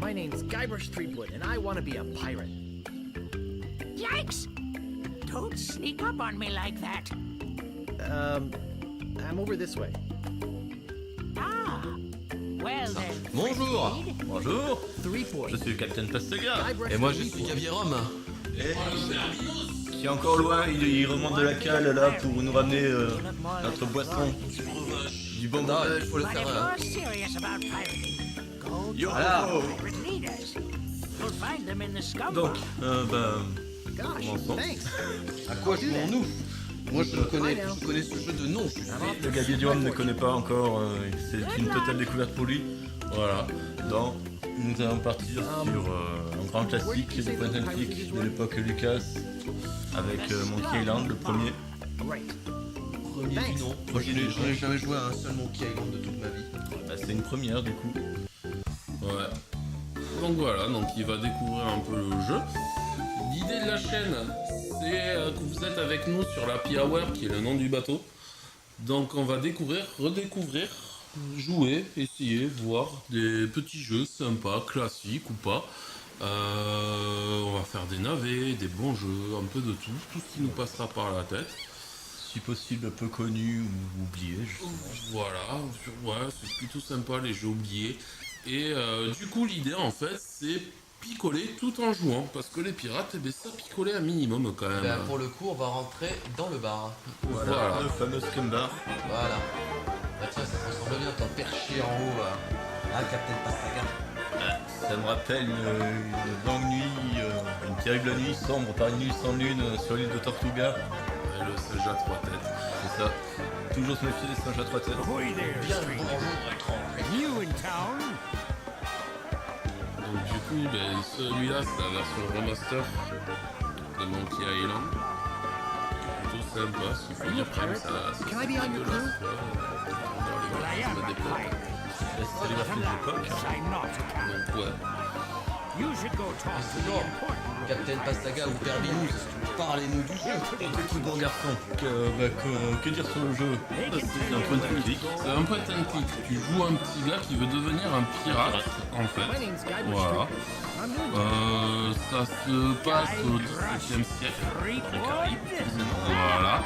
My name's Guybrush Threepwood, and I want to be a pirate. Yikes! Don't sneak up on me like that. I'm over this way. Ah, well then. Bonjour. Fleetwood. Bonjour. Threepwood. Je suis le Capitaine Pastaga. Guybrush Et moi je suis Threepwood. Gavirum. Et qui est encore loin, il remonte de la cale là pour nous ramener notre boisson. Du bon Non, breuvage. il faut le But if faire. you're serious about pirating, go Yo. to Voilà. the pirate leaders. You'll find them in the scum Donc, bar. Gosh, commençons. thanks. À quoi jouons-nous? Moi je connais ce jeu de nom. Je suis Le Gabier du Rhum ne connaît pas encore, c'est une totale découverte pour lui. Voilà, donc nous allons partir sur un grand classique du point and click de l'époque Lucas avec Monkey Island, le premier. Right. premier du nom. Moi j'en ai jamais joué à un seul Monkey Island de toute ma vie. Bah, c'est une première du coup. Ouais. Donc voilà, donc il va découvrir un peu le jeu. L'idée de la chaîne, c'est que vous êtes avec nous sur l'Happy Hour, qui est le nom du bateau. Donc on va découvrir, redécouvrir, jouer, essayer, voir des petits jeux sympas, classiques ou pas. On va faire des navets, des bons jeux, un peu de tout ce qui nous passera par la tête. Si possible peu connu ou oublié. Voilà, ouais, c'est plutôt sympa les jeux oubliés. Et du coup l'idée en fait c'est picoler tout en jouant, parce que les pirates, eh ben, ça picolait un minimum quand même. Ben, pour le coup on va rentrer dans le bar. Voilà, le fameux scum bar. Voilà. Bah tiens ça ressemble bien, t'es perché en haut à Captain Pastaga. Ça me rappelle une longue nuit, une terrible nuit sombre par une nuit sans lune sur l'île de Tortuga. Ouais, le singe à trois têtes. C'est ça. Toujours se méfier des singes à trois têtes. Ahoy there, Bien le stranger. bonjour étrange. New in town? Donc du coup, ben, celui-là c'est la version remaster de Monkey Island. Plutôt sympa, ce qu'il faut dire quand même, ça Can I be on your crew? Well, I am a pirate. C'est les versions de l'époque. Sign not to captain. Donc ouais. You should go talk to the Sinon, important. Captain Pastaga ou Pervinous, parlez-nous du jeu. Petit bon garçon, que dire sur le jeu? C'est un point de clic. C'est un point and click. Tu joues un petit gars qui veut devenir un pirate en My fait. name's Guybrush Voilà. Threepwood. I'm doing Ça se passe au XVIIe siècle. Voilà.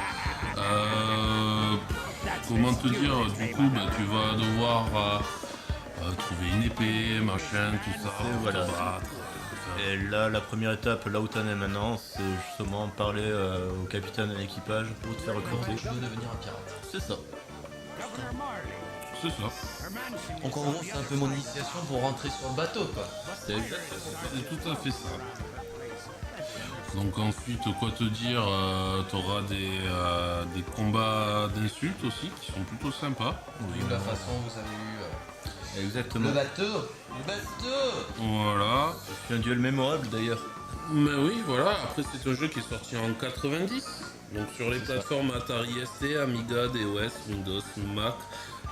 Comment te dire, du coup, bah, tu vas devoir trouver une épée, machin, tout ça. Voilà. te battre. Et là, la première étape, là où t'en es maintenant, c'est justement parler au capitaine et à l'équipage pour te faire recruter. Je veux devenir un pirate. C'est ça. Governor Marley. C'est ça. Her mansion Donc en gros c'est un peu mon initiation pour rentrer sur le bateau quoi. C'est exact. C'est tout à fait ça. Donc ensuite, quoi te dire, t'auras des combats d'insultes aussi qui sont plutôt sympas. De la façon vous avez eu Exactement. le bateau. Le bateau. Voilà. C'est un duel mémorable d'ailleurs. Mais oui, voilà. Après, c'est un jeu qui est sorti en 90. Donc sur les C'est plateformes Atari ST, Amiga, DOS, Windows, Mac.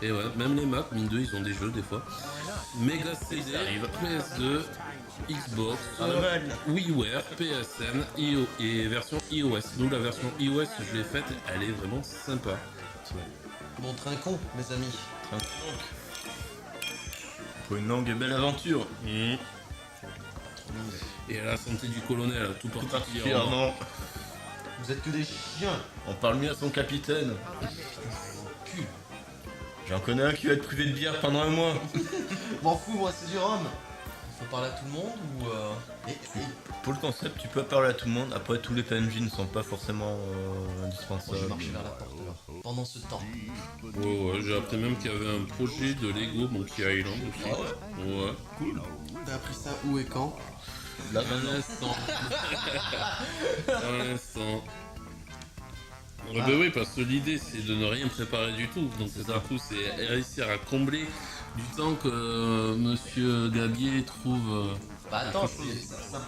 Et ouais, même les Mac, mine de, ils ont des jeux des fois. Mega CD, arrive. PS2, Xbox, Pas mal. WiiWare, PSN et version iOS. Nous, la version iOS, je l'ai faite, elle est vraiment sympa. Mon trincon mes amis. Pour une longue et belle aventure. Et à la santé du colonel, tout particulièrement. Particulièrement. Vous êtes que des chiens. On parle mieux à son capitaine. Cul. J'en connais un qui va être privé de bière pendant un mois. M'en fous moi c'est du rhum. Faut parler à tout le monde ou Pour le concept, tu peux parler à tout le monde. Après, tous les PNJ ne sont pas forcément Moi indispensables. je marche vers la porte alors. Pendant ce temps. Ouais, j'ai appris même qu'il y avait un projet de Lego Monkey Island aussi. Ah Ouais. T'as appris ça où et quand? Là, Un instant. Un instant. Ouais, bah oui, parce que l'idée c'est de ne rien préparer du tout. Donc c'est coup, c'est réussir à combler du temps que Monsieur Gabier trouve. Bah attends, ça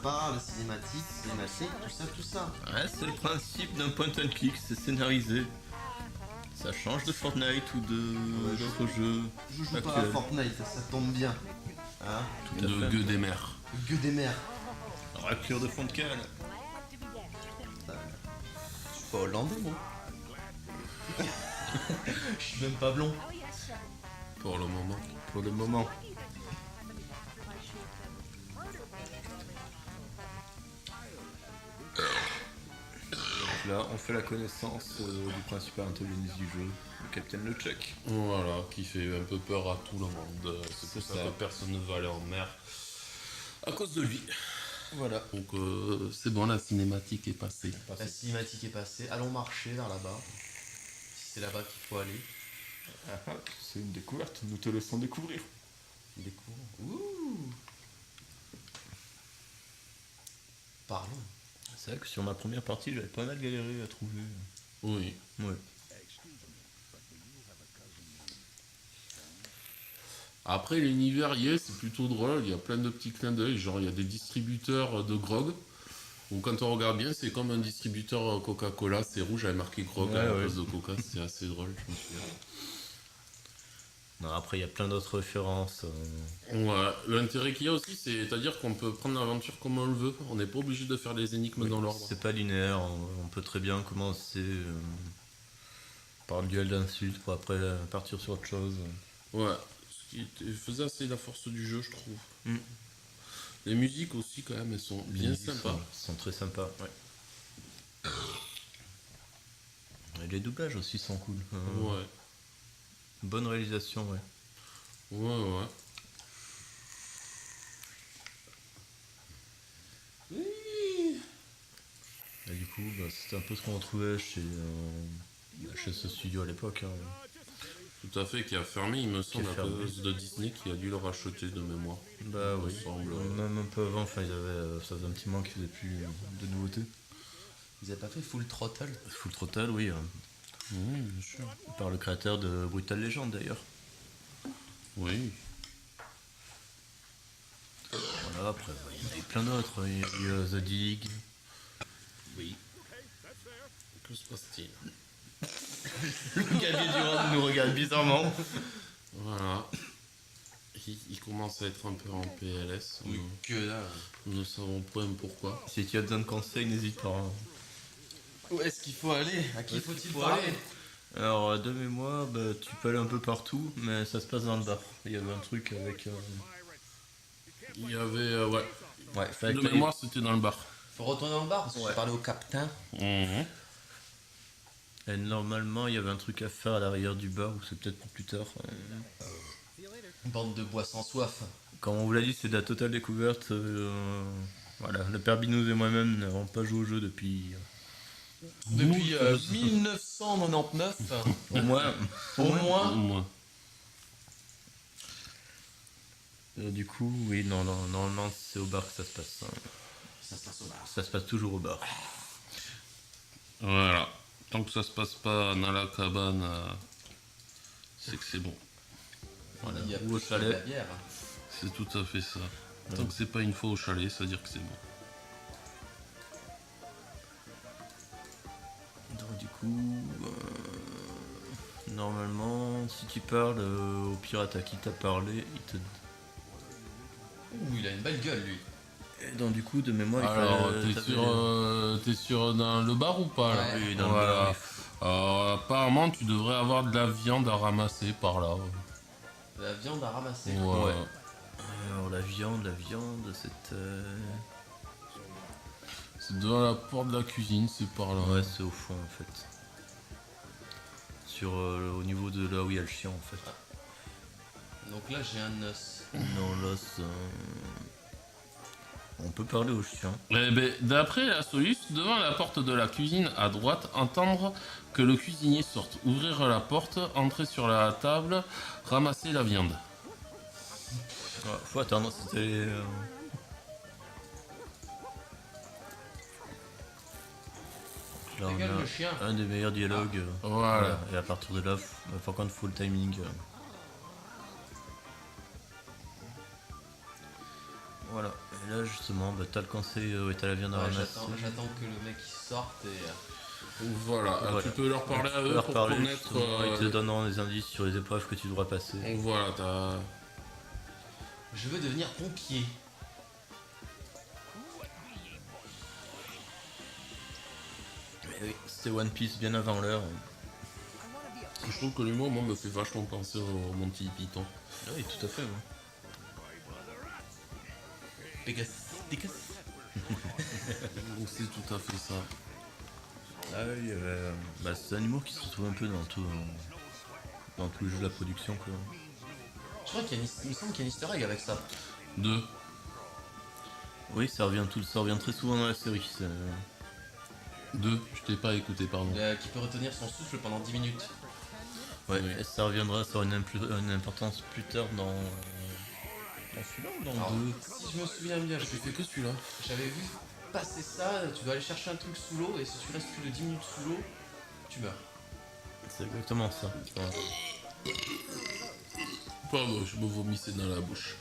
parle, cinématique, tout ça. ouais, c'est le principe d'un point and click, c'est scénarisé. Ça change de Fortnite ou d'autres jeux. Je joue pas à actuels. Fortnite, ça tombe bien. Hein? Tout à De fait. gueux des mers. Gueux des mers. Raclure de fond de cale. Je suis pas hollandais moi. Je suis même pas blond. Pour le moment. Pour le moment. Donc là, on fait la connaissance du principal antagoniste du jeu, le Capitaine LeChuck. Voilà, qui fait un peu peur à tout le monde. C'est pour C'est ça ça. que personne ne va aller en mer à cause de lui. Voilà. Donc c'est bon, la cinématique est passée. La cinématique est passée. Allons marcher vers là-bas. Si c'est là-bas qu'il faut aller. C'est une découverte, nous te laissons découvrir. Découvre. Ouh. Parlons. C'est vrai que sur ma première partie, j'avais pas mal galéré à trouver. Oui. Ouais. Après, l'univers y est, c'est plutôt drôle. Il y a plein de petits clins d'œil. Genre, il y a des distributeurs de grog. Ou quand on regarde bien, c'est comme un distributeur Coca-Cola. C'est rouge, avec marqué grog à la Ouais. place de Coca. C'est assez drôle, je me souviens. Non, après, il y a plein d'autres références. Ouais, l'intérêt qu'il y a aussi, c'est-à-dire qu'on peut prendre l'aventure comme on le veut. On n'est pas obligé de faire les énigmes dans l'ordre. C'est pas linéaire, on peut très bien commencer par le duel d'insultes pour après partir sur autre chose. Ouais, ce qui faisait assez la force du jeu, je trouve. Mm. Les musiques aussi, quand même, elles sont bien sympas. Sont très sympas, ouais. Et les doublages aussi sont cool. Ouais, Bonne réalisation, ouais. ouais. Et du coup, c'était un peu ce qu'on retrouvait chez ce studio à l'époque. Tout à fait, qui a fermé, il me semble, à fermé. cause de Disney qui a dû le racheter de mémoire. Bah Il me oui. semble. Même un peu avant, enfin, ça faisait un petit moment qu'ils faisaient plus de nouveautés. Ils avaient pas fait Full Throttle. Full Throttle, oui. Oui, bien sûr. Par le créateur de Brutal Legend d'ailleurs. Oui. Voilà, après, il y en a eu plein d'autres. Il y a eu The Dig. Oui. Que se passe-t-il? Le gabier du Rhum nous regarde bizarrement. Voilà. Il commence à être un peu en PLS. Que là. Nous ne savons point pourquoi. Si tu as besoin de conseils, n'hésite pas. Hein. Où est-ce qu'il faut aller? À qui faut-il faut parler? aller Alors, de mémoire, tu peux aller un peu partout, mais ça se passe dans le bar. Il y avait un truc avec. Il y avait... ouais. Ouais, fallait De que t'ailles- mémoire, c'était dans le bar. Faut retourner dans le bar parce que Ouais. j'ai parlé au capitaine. Et normalement, il y avait un truc à faire à l'arrière du bar, ou c'est peut-être pour plus tard. Bande de bois sans soif. Comme on vous l'a dit, c'est de la totale découverte. Voilà, le père Binous et moi-même n'avons pas joué au jeu depuis. Depuis 1999. Au moins. Au moins. Moi. Du coup, oui, non, normalement, c'est au bar que ça se passe. Hein. Ça se passe au bar. Ça se passe toujours au bar. Voilà. Tant que ça se passe pas dans la cabane, c'est que c'est bon. Voilà. Il y a Ou au plus que de la chalet. bière. C'est tout à fait ça. Tant que c'est pas une fois au chalet, ça veut dire que c'est bon. Donc, du coup, normalement, si tu parles au pirate à qui t'as parlé, il te. Ouh, il a une belle gueule lui. Et donc, du coup, de mémoire, Alors, il t'es sûr dans le bar ou pas là Ouais. Oui, dans le Voilà. bar, Apparemment, tu devrais avoir de la viande à ramasser par là. De la viande à ramasser. Ouais. Alors, la viande, c'est. C'est devant la porte de la cuisine, c'est par là. Ouais, c'est au fond en fait. Au niveau de là où il y a le chien en fait. Donc là j'ai un os. Non, l'os. On peut parler au chien. Eh ben, d'après la Solus, devant la porte de la cuisine à droite, entendre que le cuisinier sorte, ouvrir la porte, entrer sur la table, ramasser la viande. Ouais, faut attendre, c'était. Là, on Regarde a le chien. un des meilleurs dialogues. Voilà. Et à partir de là, par contre, faut le timing. Voilà. Et là, justement, t'as le conseil et t'as la viande à Ouais, ramasser. j'attends que le mec il sorte et. Voilà. Voilà. Tu peux leur parler à eux Leur pour parler, connaître... justement, ils te donneront des indices sur les épreuves que tu devras passer. Voilà, t'as... Je veux devenir pompier. Mais oui, c'était One Piece bien avant l'heure. Je trouve que l'humour, moi, me fait vachement penser au Monty Python. Ah oui, tout à fait. Ouais. Pegasus. Donc c'est tout à fait ça. Ah oui, bah, c'est un humour qui se retrouve un peu dans tout le jeu de la production quoi. Je crois il me semble qu'il y a une easter egg avec ça. 2. Oui, ça revient très souvent dans la série. 2, je t'ai pas écouté, pardon. Qui peut retenir son souffle pendant 10 minutes. Ouais, Oui. et ça reviendra, ça aura une importance plus tard dans celui-là ou dans Alors, le 2. si je me souviens bien, J'ai fait que celui-là. j'avais vu passer ça, tu dois aller chercher un truc sous l'eau et si tu restes plus de 10 minutes sous l'eau, tu meurs. C'est exactement ça. Enfin, Pardon, je me vomissais dans la bouche.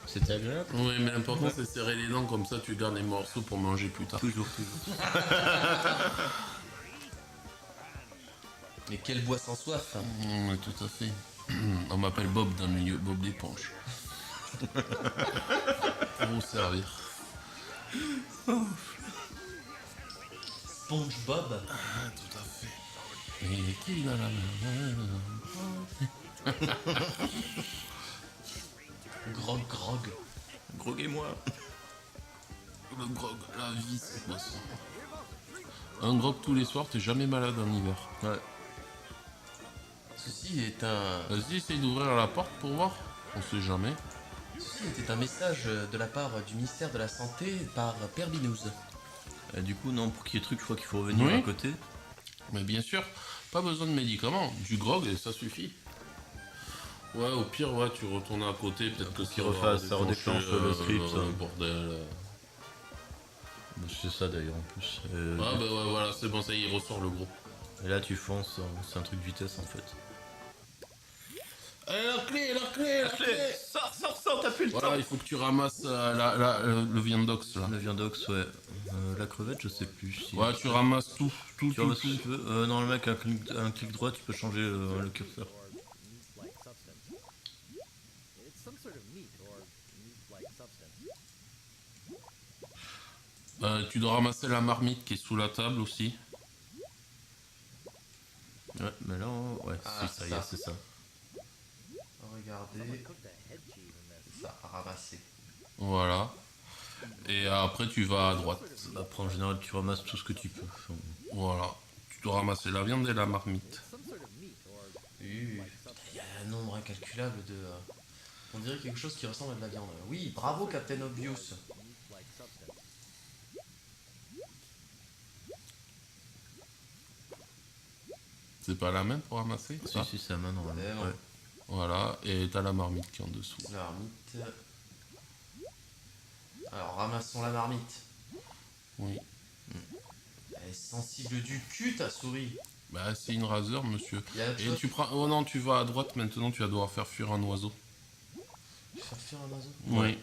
c'était agréable. Oui, mais l'important c'est serrer les dents, comme ça tu gardes les morceaux pour manger plus tard. Toujours. Mais quelle bois sans soif. Tout à fait. On m'appelle Bob dans le milieu, Bob l'éponge. Pour vous servir. SpongeBob. Ah, tout à fait. Et qui a la main? Grog. Groguez-moi. Le grog, la vie, c'est quoi ça? Un grog tous les soirs, t'es jamais malade en hiver. Ouais. Ceci est un... Vas-y, essaye d'ouvrir la porte pour voir. On sait jamais. Ceci était un message de la part du ministère de la Santé par Père Binous. Du coup, non, pour qu'il y ait truc, je crois qu'il faut revenir Oui. à côté. Mais bien sûr, pas besoin de médicaments. Du grog et ça suffit. Ouais, au pire, ouais, tu retournes à côté, peut-être que qu'il ça va refasse, ça redéclenche le script, ça. bordel. C'est ça d'ailleurs en plus. Ah bah ouais, voilà, c'est bon, ça y est, il ressort le gros. Et là, tu fonces, c'est un truc de vitesse en fait. Allez, la clé. Sors, t'as plus le Voilà, il faut que tu ramasses le viandox là. Le viandox, ouais. La crevette, je sais plus. Si... Ouais, tu ramasses tout. Tu ramasses tout ce que tu veux. Non, le mec, un clic droit, tu peux changer le curseur. Like substance. It's some sort of meat or meat-like substance. Tu dois ramasser la marmite qui est sous la table aussi. Ouais, mais là, ouais, Ah, si, ça y est, c'est ça. Regardez, Cook the head cheese in this. ça a ramassé. Voilà. Et après, tu vas à droite. Après, en général, tu ramasses tout ce que tu peux. Enfin, Voilà. Tu dois ramasser la viande et la marmite. Some sort of meat or Il y a un nombre incalculable de... on dirait quelque chose qui ressemble à de la viande. Oui, bravo Captain Obvious. meat-like substance. C'est pas la même pour ramasser ça? si, c'est la main normalement. Mais non. Ouais. Voilà. Et t'as la marmite qui est en dessous. La marmite. Alors ramassons la marmite. Oui. Elle est sensible du cul ta souris. Bah, c'est une raser, monsieur. Il y a autre Et chose. tu prends. Oh non, tu vas à droite maintenant, tu vas devoir faire fuir un oiseau. Je vais faire fuir un oiseau. Oui.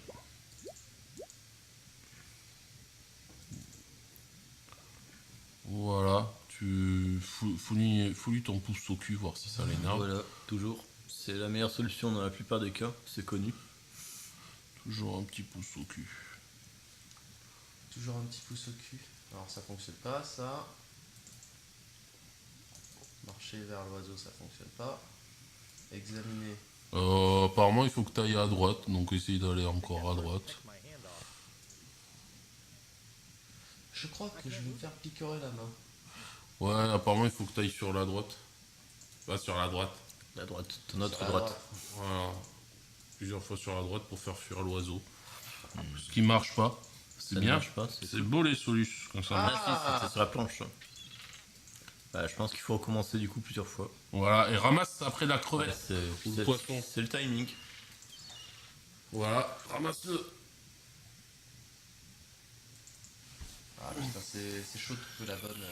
Voilà. Tu fous-lui ton pouce au cul, voir si ça l'énerve. Voilà, toujours. C'est la meilleure solution dans la plupart des cas, c'est connu. Toujours un petit pouce au cul. Toujours un petit pouce au cul. Alors ça fonctionne pas ça. Marcher vers l'oiseau ça fonctionne pas. Examiner. Apparemment, il faut que tu ailles à droite, donc essaye d'aller encore à droite. Take my hand off. Je crois que je vais me faire picorer la main. Ouais, apparemment, il faut que tu ailles sur la droite. Pas sur la droite. La droite, notre Sur la droite. Voilà. Plusieurs fois sur la droite pour faire fuir l'oiseau. Ce qui marche pas. C'est Ça ne bien. marche pas, C'est beau les solutions comme ça. Ah, si, c'est sur la planche. Bah, je pense qu'il faut recommencer du coup plusieurs fois. Voilà, et ramasse après la Ouais, crevette. Ou le c'est poisson. c'est le timing. Voilà, ramasse-le. Ah putain c'est chaud de trouver la bonne.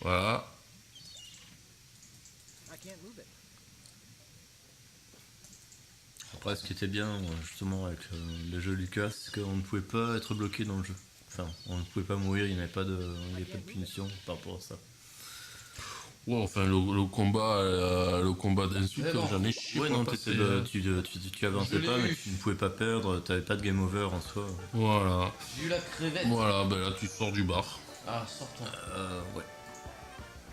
Voilà. I can't move it. Après, ce qui était bien justement avec le jeu Lucas, c'est qu'on ne pouvait pas être bloqué dans le jeu. Enfin, on ne pouvait pas mourir, il n'y avait pas de punition par rapport à ça. Ouais, enfin, le combat d'insulte, Mais non. j'en ai chié. Ouais, pour non, passer, tu avançais Je l'ai pas, mais eu. tu ne pouvais pas perdre, t'avais pas de game over en soi. Voilà. J'ai eu la crevette. Voilà, ben là, tu sors du bar. Ah sortons. Ouais.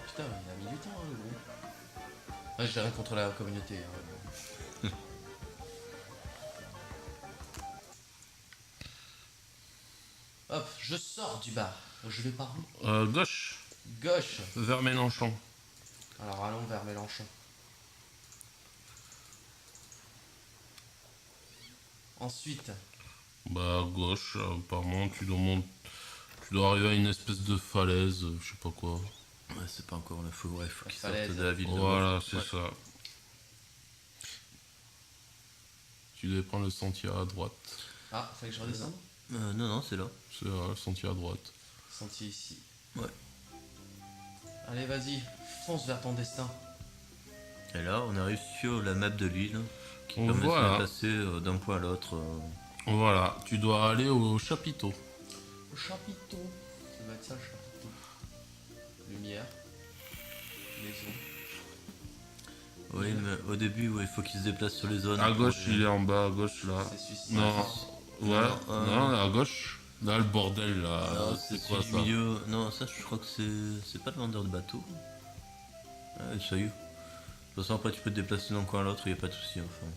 Putain il a mis du temps hein, le gros. Ouais j'ai rien contre la communauté. Hein. Hop, je sors du bar. Je vais par où? Gauche, Gauche. vers Mélenchon. Alors allons vers Mélenchon. Ensuite, Bah, à gauche, apparemment, tu dois arriver à une espèce de falaise, je sais pas quoi. Ouais, c'est pas encore la faut, ouais, faut qu'ils falaise. sortent de la ville. Voilà, c'est Ouais. ça. Tu devais prendre le sentier à droite. ah, fallait que je redescende. Non, c'est là. C'est le sentier à droite. Sentier ici. Ouais. Allez, vas-y, fonce vers ton destin. Et là, on arrive sur la map de l'île qui permet de se Voilà. déplacer d'un point à l'autre. Voilà, tu dois aller au chapiteau. Le chapiteau. Ça va être ça, le chapiteau. Lumière. Maison. Oui, mais au début, ouais, il faut qu'il se déplace sur les zones. À pour gauche, les- il est en bas, à gauche là. C'est celui-ci. Non, ouais, Non, non, à gauche. Là, le bordel là, Ah, c'est c'est quoi celui ça? du milieu. Non, ça, je crois que c'est pas le vendeur de bateau. Ah, ça y est. De toute façon, après, tu peux te déplacer d'un coin à l'autre, il n'y a pas de souci. Enfin,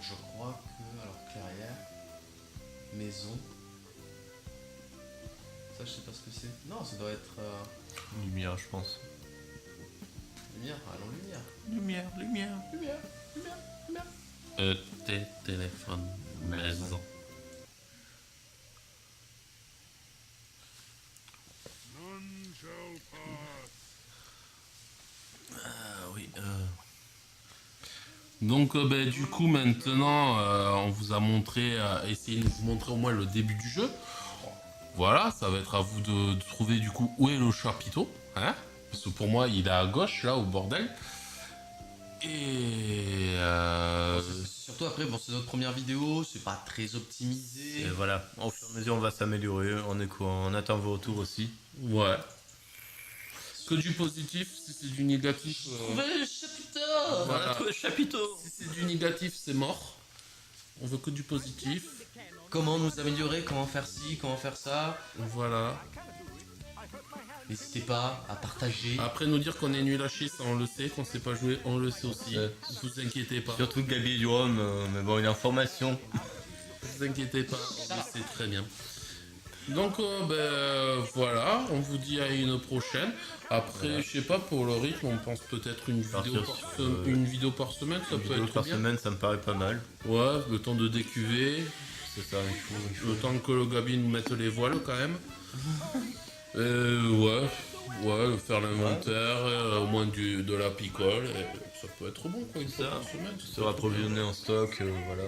Je crois que. Alors, clairière. Maison. Ça, je sais pas ce que c'est. Non, ça doit être. lumière, je pense. Lumière. Allons, lumière. Lumière. Lumière. Téléphone, maison. Ah oui. Donc ben, du coup maintenant on vous a montré, essayé de vous montrer au moins le début du jeu. Voilà, ça va être à vous de trouver du coup où est le chapiteau, hein, parce que pour moi il est à gauche là au bordel. Et Surtout après, bon, c'est notre première vidéo, c'est pas très optimisé. Et voilà, au fur et à mesure, on va s'améliorer. On attend vos retours aussi. ouais. Que du positif, si c'est du négatif. Ouais, le chapiteau. Voilà. le chapiteau. Si c'est du négatif, c'est mort. On veut que du positif. Comment nous améliorer, comment faire ci, comment faire ça. Voilà. N'hésitez pas à partager. Après nous dire qu'on est nul à chier, ça on le sait, qu'on sait pas jouer, on le sait aussi. Ouais. Ne vous inquiétez pas. Surtout Gabi et Durham, mais bon, une information. Ne vous inquiétez pas, on le sait très bien. Donc ben voilà, on vous dit à une prochaine. Après, je sais pas, pour le rythme, on pense peut-être une vidéo par semaine, ça Une peut vidéo être par bien. semaine, ça me paraît pas mal. Ouais, le temps de décuver, C'est ça, il faut. le temps que le Gabi nous mette les voiles quand même. Ouais, faire l'inventaire, au moins de la picole, et ça peut être bon quoi, une fois Ça, par semaine. ça Se peut être rapprovisionner en stock, voilà.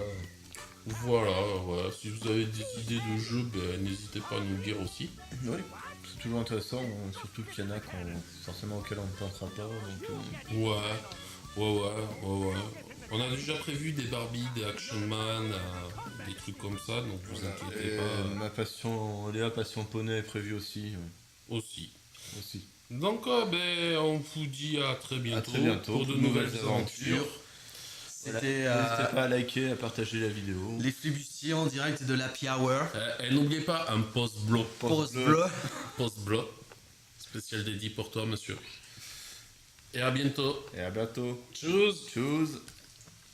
Voilà, ouais. Si vous avez des idées de jeux, ben, n'hésitez pas à nous le dire aussi. Oui, c'est toujours intéressant, surtout qu'il y en a forcément auxquels on ne pensera pas. Donc, Ouais. On a déjà prévu des Barbie, des Action Man, des trucs comme ça, donc vous inquiétez et pas ma passion, Léa Passion Poney est prévue aussi. aussi. aussi. Donc, ben, on vous dit à très bientôt, très bientôt pour de nouvelles aventures. C'était N'hésitez pas à liker, à partager la vidéo. les flibustiers en direct de l'Happy Hour. Et n'oubliez pas un post-bloc. Post-bleu. Post-bloc. Spécial dédié pour toi, monsieur. Et à bientôt. Et à bientôt. Tchuss. Tchuss.